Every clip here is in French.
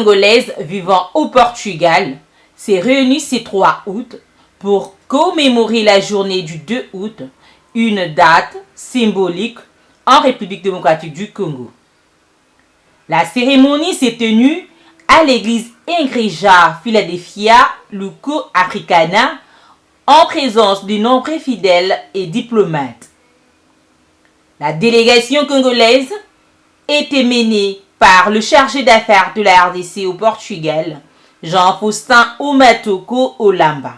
congolaise vivant au Portugal s'est réunie ce 3 août pour commémorer la journée du 2 août, une date symbolique en République démocratique du Congo. La cérémonie s'est tenue à l'église Igreja Philadelphia Luco Africana en présence de nombreux fidèles et diplomates. La délégation congolaise était menée par le chargé d'affaires de la RDC au Portugal, Jean-Faustin Oumatoko Olamba.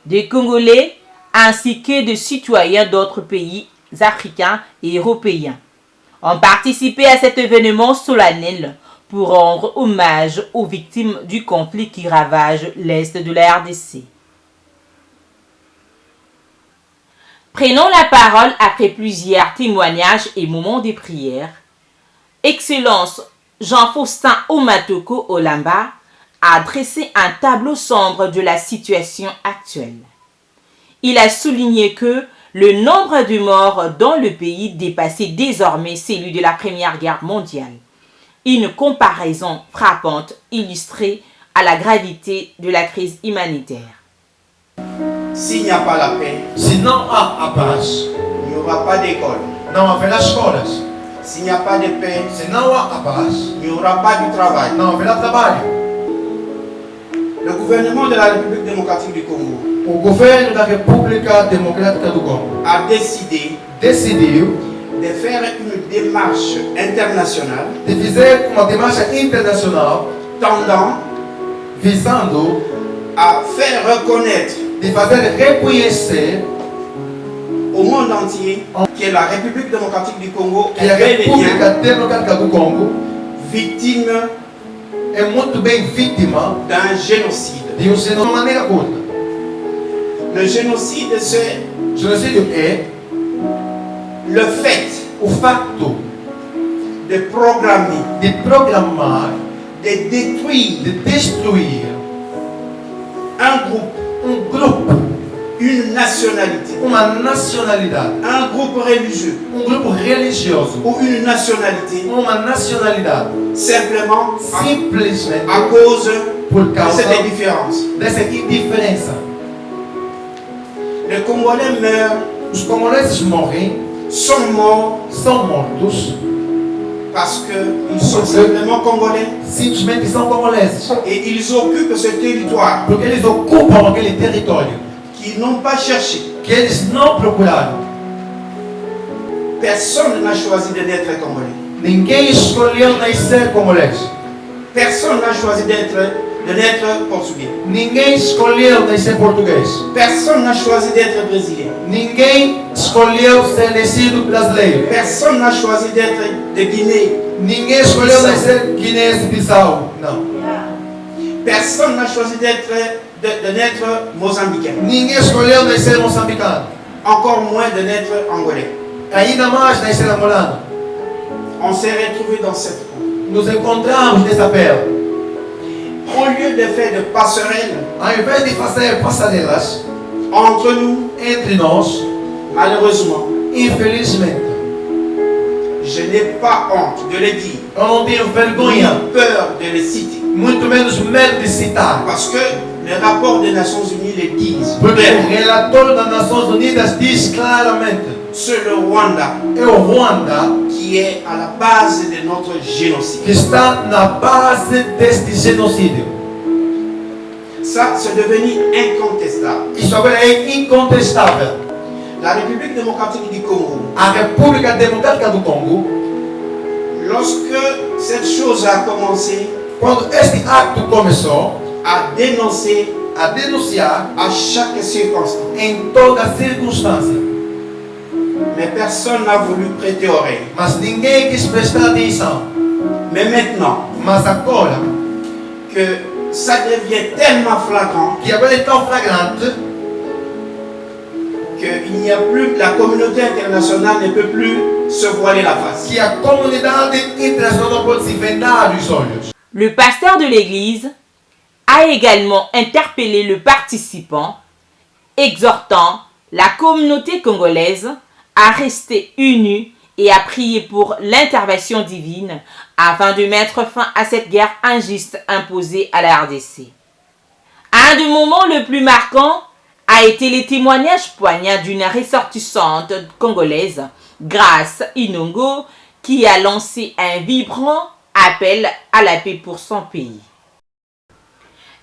Des Congolais ainsi que de citoyens d'autres pays africains et européens ont participé à cet événement solennel pour rendre hommage aux victimes du conflit qui ravage l'Est de la RDC. Prenons la parole après plusieurs témoignages et moments de prière. Excellence Jean-Faustin Oumatoko Olamba a dressé un tableau sombre de la situation actuelle. Il a souligné que le nombre de morts dans le pays dépassait désormais celui de la Première Guerre mondiale. Une comparaison frappante illustrée à la gravité de la crise humanitaire. S'il n'y a pas la paix, se não há a paz, il n'y aura pas d'école. não haverá escolas. S'il n'y a pas de paix, Se não há a paz, il n'y aura pas du travail. não haverá trabalho. Le gouvernement de la République démocratique du Congo O governo da República Democrática do Congo a décidé decidiu de faire une démarche internationale de fazer uma demarcha internacional tendant visando à faire reconnaître de fazer reconhecer au monde entier que la République démocratique du Congo que est a bel et República bien Democrática do Congo victime é muito bem vítima d'un génocide. de de uma maneira curta. Le génocide, c'est Genocídio é le fait o facto de programmer, de programar, de détruire de destruir un groupe, grupo, une nationalité, uma nacionalidade, un groupe religieux grupo religioso, ou une nationalité uma nacionalidade, simplement simplesmente à cause por de causa cette différence. dessa indiferença. Les Congolais meurent, Os congoleses morrem, sont morts são mortos, parce qu'ils sont simplement Congolais simplesmente são congoleses, et ils occupent ce territoire porque eles ocupam aquele território qu'ils n'ont pas cherché. que eles não procuraram. Personne n'a choisi de naître Congolais. Ninguém escolheu nascer congolês. Personne n'a choisi de naître Portugais. Ninguém escolheu nascer português. Personne n'a choisi d'être Brésilien. Ninguém escolheu ser nascido brasileiro. Personne n'a choisi d'être de Guinée. Ninguém escolheu nascer Guiné-Bissau. Não. Personne n'a choisi de naître Mozambicain. Ninguém escolheu nascer moçambicano. Encore moins de naître Angolais. Ainda mais nascer angolano. On s'est retrouvés dans cette route. Nos encontramos nessa perna. Au lieu de faire de passerelles Ao invés de fazer passarelas entre nous, entre nós, malheureusement, infelizmente, je n'ai pas honte de le dire, eu não tenho ni vergonha, peur de le citer. muito menos medo de citar. Parce que les rapports des Nations Unies le disent. Porque o relatório das Nações Unidas diz claramente: C'est le Rwanda é o Ruanda qui est à la base de notre génocide. que está na base deste genocídio. Ça, c'est devenu incontestable. Isso agora é incontestável. La République démocratique du Congo, A República Democrática do Congo, lorsque cette chose a commencé quando este acto começou à dénoncer a denunciar à chaque circonstance, em toda circunstância, mais personne n'a voulu prêter oreille. mas ninguém quis prestar atenção. Mais maintenant Mas agora, que ça devient tellement flagrant que agora é tão flagrante, qu'il n'y a plus, la communauté internationale ne peut plus se voiler la face. que a comunidade internacional não pode se vendar os olhos. Le pasteur de l'église a également interpellé le participant, exhortant la communauté congolaise à rester unie et a prié pour l'intervention divine afin de mettre fin à cette guerre injuste imposée à la RDC. Un des moments le plus marquants a été les témoignages poignants d'une ressortissante congolaise, Grace Inongo, qui a lancé un vibrant appel à la paix pour son pays.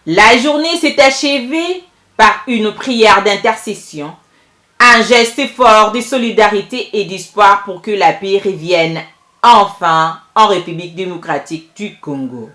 La journée s'est achevée par une prière d'intercession, un geste fort de solidarité et d'espoir pour que la paix revienne enfin en République démocratique du Congo.